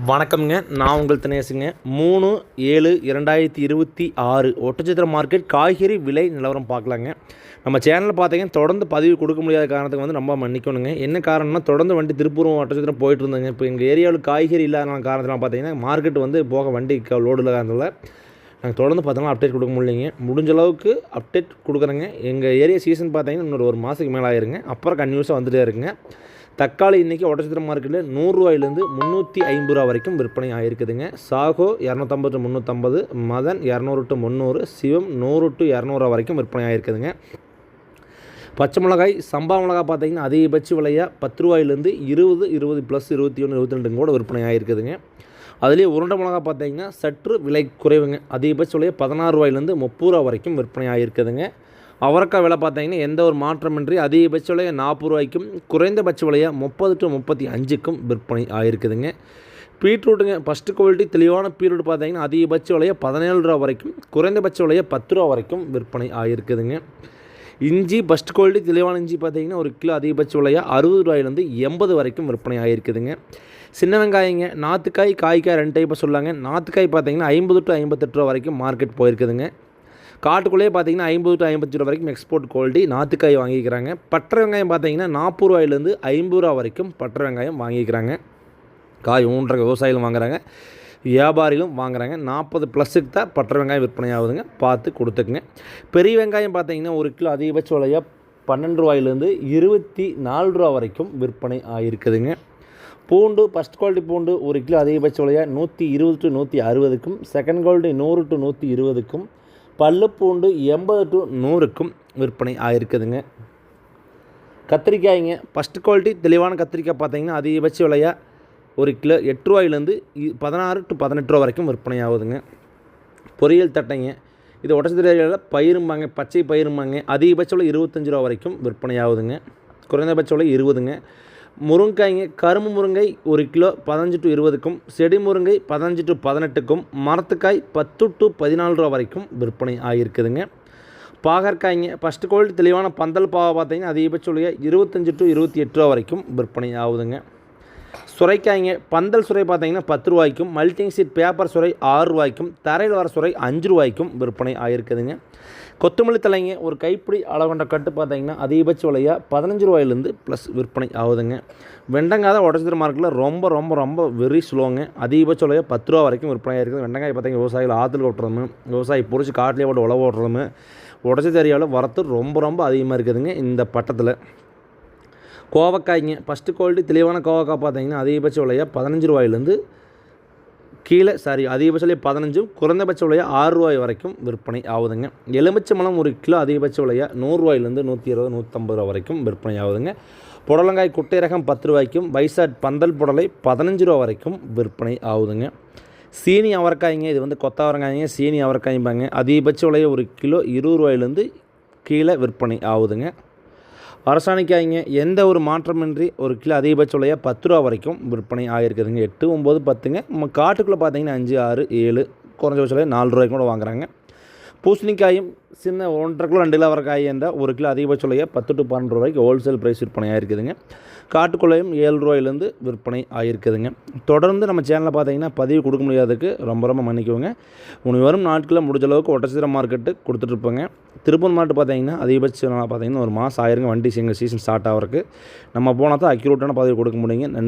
வணக்கம்ங்க. நான் உங்கள் தினேசுங்க. 3/7/2026 ஒட்டச்சத்திர மார்க்கெட் காய்கறி விலை நிலவரம் பார்க்கலாங்க. நம்ம சேனலில் பார்த்தீங்கன்னா தொடர்ந்து பதிவு கொடுக்க முடியாத காரணத்துக்கு வந்து ரொம்ப மன்னிக்கணுங்க. என்ன காரணம்னா தொடர்ந்து வண்டி திருப்பூரம் ஒட்டச்சத்திரம் போயிட்டு இருந்தாங்க. இப்போ எங்கள் ஏரியாவில் காய்கறி இல்லாத காரணத்தில் பார்த்தீங்கன்னா மார்க்கெட் வந்து போக வண்டி லோடு இல்லாதனால நாங்கள் தொடர்ந்து பார்த்தோம்னா அப்டேட் கொடுக்க முடியலைங்க. முடிஞ்ச அளவுக்கு அப்டேட் கொடுக்குறேங்க. எங்கள் ஏரியா சீசன் பார்த்தீங்கன்னா இன்னொரு ஒரு மாதத்துக்கு மேலே ஆயிருங்க. அப்புறம் கன்யூஸாக வந்துகிட்டே இருக்குங்க. தக்காளி இன்றைக்கி ஒட்டச்சத்திரம் மார்க்கெட்டில் 100 ரூபாயிலேருந்து 350 ரூபா வரைக்கும் விற்பனை ஆகிருக்குதுங்க. சாகோ 250 to 350, Madan 200 to 300, Sivam 100 to 200 வரைக்கும் விற்பனை ஆகிருக்குதுங்க. பச்சை மிளகாய் சம்பா மிளகாய் பார்த்தீங்கன்னா அதிகபட்ச விலையாக 10 ரூபாயிலேருந்து 20, 20 + 21, 22 கூட விற்பனை ஆகிருக்குதுங்க. அதுலேயே உருண்டை மிளகாய் பார்த்தீங்கன்னா சற்று விலை குறைவுங்க. அதிகபட்ச விலையாக 16 ரூபாயிலேருந்து 30 ரூபா வரைக்கும் விற்பனை ஆகிருக்குதுங்க. அவரைக்காய் விலை பார்த்தீங்கன்னா எந்த ஒரு மாற்றமின்றி அதிகபட்ச விலையாக 40 ரூபாய்க்கும் குறைந்தபட்ச விலையாக 30 to 35க்கும் விற்பனை ஆகிருக்குதுங்க. பீட்ரூட்டுங்க ஃபஸ்ட்டு குவாலிட்டி தெளிவான பீட்ரூட் பார்த்தீங்கன்னா அதிகபட்ச விலையாக 17 ரூபா வரைக்கும் குறைந்தபட்ச விலையாக 10 ரூபா வரைக்கும் விற்பனை ஆகிருக்குதுங்க. இஞ்சி ஃபஸ்ட் குவாலிட்டி தெளிவான இஞ்சி பார்த்தீங்கன்னா ஒரு கிலோ அதிகபட்ச விலையாக 60 ரூபாயிலேருந்து 80 வரைக்கும் விற்பனை ஆகிருக்குதுங்க. சின்ன வெங்காயங்க நாற்றுக்காய் காய்க்காய் 2 டைப்பாக சொல்லாங்க. நாற்றுக்காய் பார்த்தீங்கன்னா 50 to 58 ரூபா வரைக்கும் மார்க்கெட் போயிருக்குதுங்க. காட்டுக்குள்ளேயே பார்த்தீங்கன்னா 50 to 50 ரூபா வரைக்கும் எக்ஸ்போர்ட் குவாலிட்டி நாற்றுக்காய் வாங்கிக்கிறாங்க. பட்டை வெங்காயம் பார்த்தீங்கன்னா 40 ரூபாயிலேருந்து 50 ரூபா வரைக்கும் பட்டை வெங்காயம் வாங்கிக்கிறாங்க. காய் ஊன்ற விவசாயிகளும் வாங்குறாங்க, வியாபாரிகளும் வாங்குறாங்க. 40+ தான் பட்டை வெங்காயம் விற்பனை ஆகுதுங்க. பார்த்து கொடுத்துக்குங்க. பெரிய வெங்காயம் பார்த்தீங்கன்னா ஒரு கிலோ அதிகபட்ச விலையாக 12 ரூபாயிலேருந்து 24 ரூபா வரைக்கும் விற்பனை ஆகிருக்குதுங்க. பூண்டு ஃபஸ்ட் குவாலிட்டி பூண்டு ஒரு கிலோ அதிகபட்ச விலையாக 120 to 160க்கும், செகண்ட் குவாலிட்டி 100 to 120க்கும், பல்லு பூண்டு 80 to 100க்கும் விற்பனை ஆகிருக்குதுங்க. கத்திரிக்காய்ங்க ஃபஸ்ட்டு குவாலிட்டி தெளிவான கத்திரிக்காய் பார்த்தீங்கன்னா அதிகபட்ச விலையாக ஒரு கிலோ 8 ரூபாயிலேருந்து 16 to 18 ரூபா வரைக்கும் விற்பனை ஆகுதுங்க. பொரியல் தட்டைங்க இது ஒட்டச்சத்திர பயிரும்பாங்க, பச்சை பயிரும்பாங்க. அதிகபட்ச விலை 25 ரூபா வரைக்கும் விற்பனை ஆகுதுங்க. குறைந்தபட்ச விலை 20ங்க. முருங்காய்ங்க கரும்பு முருங்கை ஒரு கிலோ 15 to 20க்கும், செடி முருங்கை 15 to 18க்கும், மரத்துக்காய் 10 to 14 ரூபா வரைக்கும் விற்பனை ஆகிருக்குதுங்க. பாகற்காய்ங்க ஃபஸ்ட்டு குவாலிட்டி தெளிவான பந்தல் பாவை பார்த்தீங்கன்னா அதிகபட்ச விலையாக 25 to 28 ரூபா வரைக்கும் விற்பனை ஆகுதுங்க. சுரைக்காய்ங்க பந்தல் சுரை பார்த்தீங்கன்னா 10 ரூபாய்க்கும், மல்டிங் சீட் பேப்பர் சுரை 6 ரூபாய்க்கும், தரையில் வர சுரை 5 ரூபாய்க்கும் விற்பனை ஆகிருக்குதுங்க. கொத்தமல்லி தலைங்க ஒரு கைப்பிடி அளவுண்ட கட்டு பார்த்தீங்கன்னா அதிகபட்ச விலையாக 15 ரூபாயிலேருந்து ப்ளஸ் விற்பனை ஆகுதுங்க. வெண்டங்காய் தான் ஒட்டச்சத்திர மார்க்கெட்டில் ரொம்ப ரொம்ப ரொம்ப வெரி ஸ்லோங்க. அதிகபட்ச விலையாக 10 ரூபா வரைக்கும் விற்பனை ஆகிருக்குது. வெண்டங்காய் பார்த்தீங்கன்னா விவசாயிகள் ஆற்றுல ஓட்டுறதும், விவசாயி பொறிச்சு காட்டிலே போட்டு உழவு ஓட்டுறதும், ஒட்டச்சத்திர ஏரியாவில் வரத்து ரொம்ப ரொம்ப அதிகமாக இருக்குதுங்க இந்த பட்டத்தில். கோவக்காய்ங்க ஃபஸ்ட்டு குவாலிட்டி தெளிவான கோவக்காய் பார்த்தீங்கன்னா அதிகபட்ச விலையாக 15 ரூபாயிலேருந்து அதிகபட்ச விலையாக 15, குறைந்தபட்ச விலையாக 6 ரூபாய் வரைக்கும் விற்பனை ஆகுதுங்க. எலுமிச்சம்பழம் ஒரு கிலோ அதிகபட்ச விலையாக 100 ரூபாயிலேருந்து 120, 150 ரூபா வரைக்கும் விற்பனை ஆகுதுங்க. புடலங்காய் குட்டை ரகம் 10 ரூபாய்க்கும், பைசாட் பந்தல் புடலை 15 ரூபா வரைக்கும் விற்பனை ஆகுதுங்க. சீனி அவரைக்காய்ங்க இது வந்து கொத்தவரங்காய்ங்க சீனி அவரைக்காய்பாங்க. அதிகபட்ச விலையாக ஒரு கிலோ 20 ரூபாயிலேருந்து கீழே விற்பனை ஆகுதுங்க. அரசாணிக்காய்ங்க எந்த ஒரு மாற்றமின்றி ஒரு கிலோ அதிகபட்ச விலையாக 10 ரூபா வரைக்கும் விற்பனை ஆகிருக்குதுங்க. 8, 9, 10ங்க. நம்ம காட்டுக்குள்ளே பார்த்தீங்கன்னா 5, 6, 7, குறைஞ்சபட்ச விலையாக 4 ரூபாய்க்கு கூட வாங்குறாங்க. பூசணிக்காயும் சின்ன 1.5 கிலோ 2 கிலோ வரக்காய் இருந்தால் ஒரு கிலோ அதிகபட்ச விலையாக 10 to 12 ரூபாய்க்கு ஹோல்சேல் ப்ரைஸ் விற்பனை ஆகிருக்குதுங்க. காட்டுக்குள்ளையும் 7 ரூபாயிலேருந்து விற்பனை ஆகிருக்குதுங்க. தொடர்ந்து நம்ம சேனலில் பார்த்தீங்கன்னா பதிவு கொடுக்க முடியாததுக்கு ரொம்ப ரொம்ப மன்னிக்குவோங்க. வரும் நாட்களில் முடிஞ்ச அளவுக்கு ஒட்டச்சத்திர மார்க்கெட்டு கொடுத்துட்ருப்போங்க. திருப்பூர் மார்க்கெட் பார்த்தீங்கன்னா அதிகபட்சம் பார்த்தீங்கன்னா ஒரு மாதம் ஆயிருங்க வண்டி எங்கள் சீசன் ஸ்டார்ட் ஆகிறதுக்கு. நம்ம போனால் தான் அக்யூரேட்டான பதிவு கொடுக்க முடியுங்க. நன்றி.